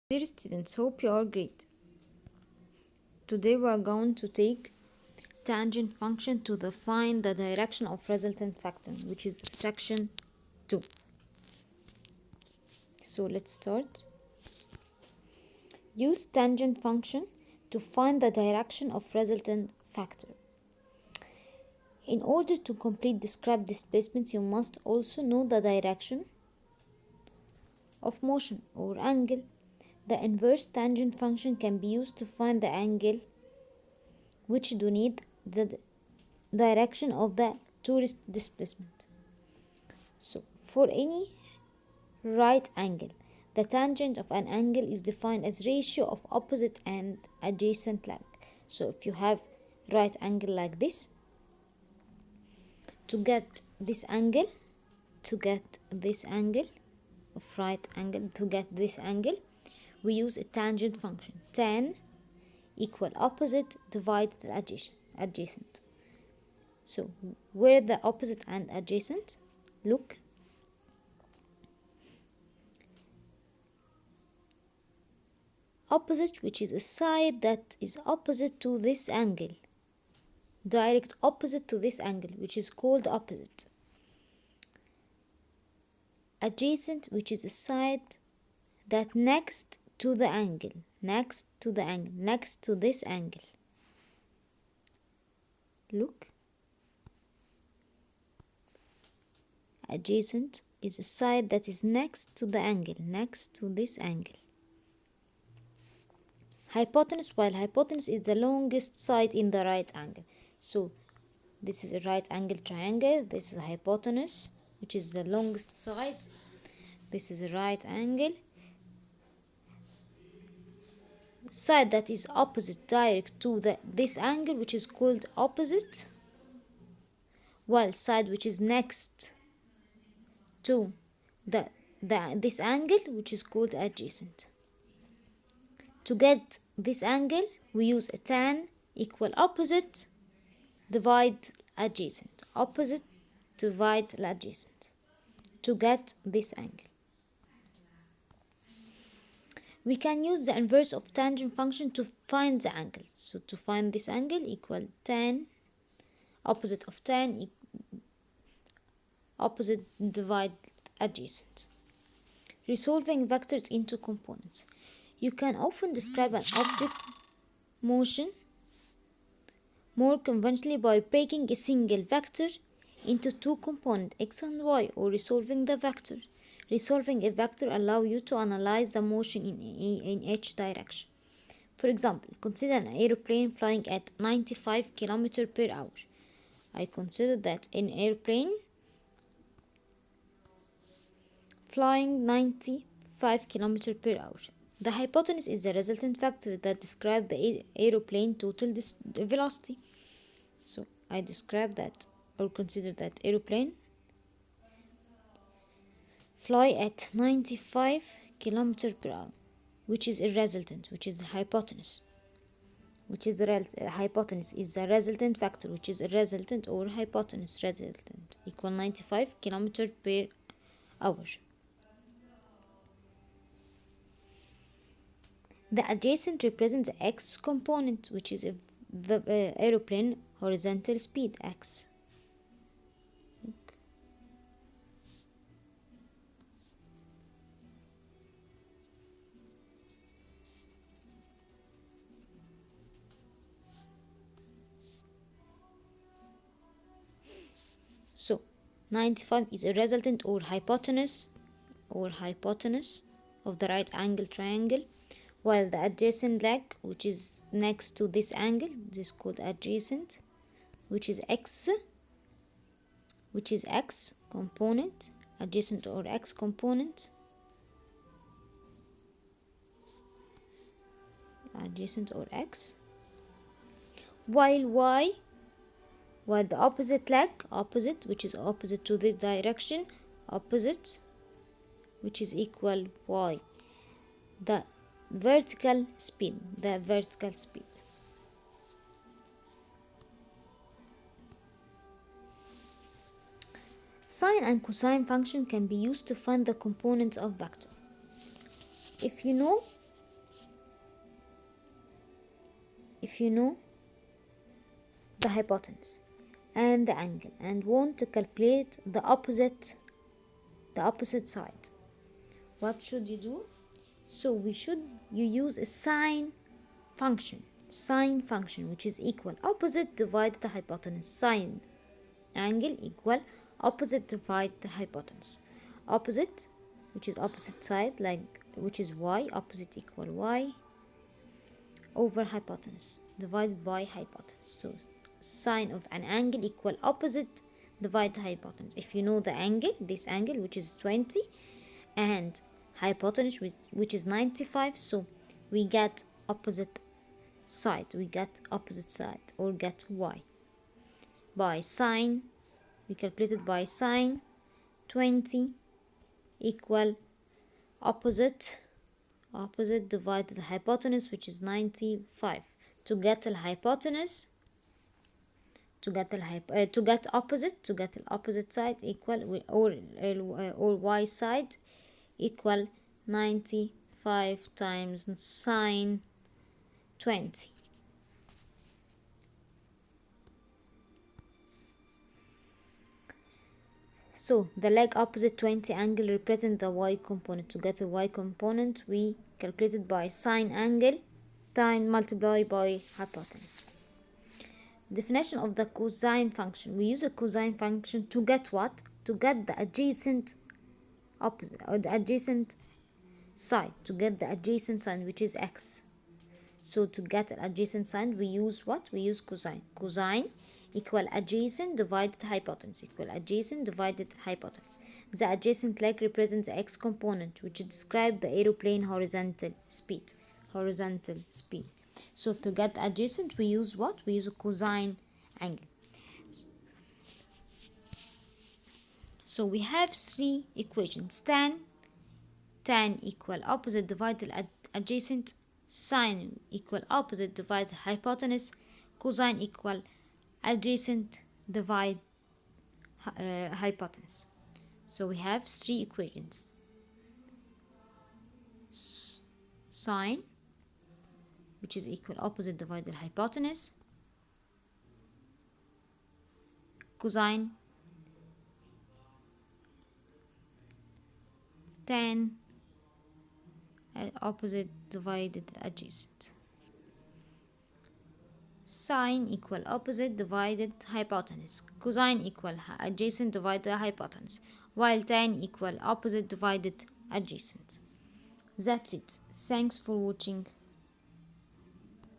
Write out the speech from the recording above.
Dear students, hope you are great. Today we are going to take tangent function to find the direction of resultant factor, which is section 2. So let's start. Use tangent function to find the direction of resultant factor. In order to complete described displacements, you must also know the direction of motion or angle. The inverse tangent function can be used to find the angle which donate the direction of the tourist displacement. So for any right angle, the tangent of an angle is defined as ratio of opposite and adjacent leg. So if you have right angle like this, to get this angle of right angle, we use a tangent function. Tan equal opposite divide the adjacent. So where the opposite and adjacent? Look, opposite, which is a side that is opposite to this angle, direct opposite to this angle, which is called opposite. Adjacent, which is a side that next to the angle, next to this angle. Look, adjacent is a side that is next to the angle, next to this angle. Hypotenuse, while hypotenuse is the longest side in the right angle. So this is a right angle triangle, this is a hypotenuse, which is the longest side. This is a right angle, side that is opposite direct to this angle, which is called opposite, while side which is next to this angle, which is called adjacent. To get this angle, we use a tan equal opposite divide adjacent, opposite divide adjacent, to get this angle. We can use the inverse of tangent function to find the angle. So to find this angle, equal tan, opposite of tan, opposite divide adjacent. Resolving vectors into components. You can often describe an object motion more conventionally by breaking a single vector into two components, x and y, or resolving the vector. Resolving a vector allows you to analyze the motion in each direction. For example, consider an aeroplane flying at 95 km per hour. I consider that an airplane flying 95 km per hour. The hypotenuse is the resultant factor that describes the aeroplane total velocity. So I describe that, or consider that aeroplane fly at 95 km per hour, which is a resultant, which is the hypotenuse, which is the hypotenuse is the resultant factor, which is a resultant or hypotenuse resultant, equal 95 km per hour. The adjacent represents the x component, which is the aeroplane horizontal speed, x. So 95 is a resultant or hypotenuse of the right angle triangle, while the adjacent leg, which is next to this angle, this is called adjacent, which is x component, adjacent or x component, adjacent or x, while the opposite leg, which is opposite to this direction, opposite, which is equal y, the vertical speed. Sine and cosine function can be used to find the components of vector. If you know if you know the hypotenuse and the angle and want to calculate the opposite side, what should you do? So you use a sine function, which is equal opposite divided the hypotenuse. Sine angle equal opposite divide the hypotenuse. Opposite, which is opposite side, which is y, opposite equal y over hypotenuse divided by hypotenuse. So sine of an angle equal opposite divide the hypotenuse. If you know the angle, this angle which is 20 and hypotenuse which is 95, so we get opposite side, or get y by sine. We calculated by sine 20 equal opposite divided the hypotenuse which is 95. To get the hypotenuse, to get opposite side equal, or y side equal 95 times sine 20. So the leg opposite 20 angle represent the y component. To get the y component, we calculated by sine angle time multiply by hypotenuse. Definition of the cosine function. We use a cosine function to get what? To get the adjacent opposite, or the adjacent side, which is x. So to get an adjacent side, we use what? We use cosine. Cosine equal adjacent divided hypotenuse, The adjacent leg represents the x component, which describes the aeroplane horizontal speed. So to get adjacent, we use what? We use a cosine angle. So we have three equations. Tan equal opposite divided adjacent, sine equal opposite divided hypotenuse, cosine equal adjacent divide hypotenuse. So we have three equations. Sine, which is equal opposite divided hypotenuse, cosine, tan, opposite divided adjacent. Sine equal opposite divided hypotenuse, cosine equal adjacent divided hypotenuse, while tan equal opposite divided adjacent. That's it. Thanks for watching.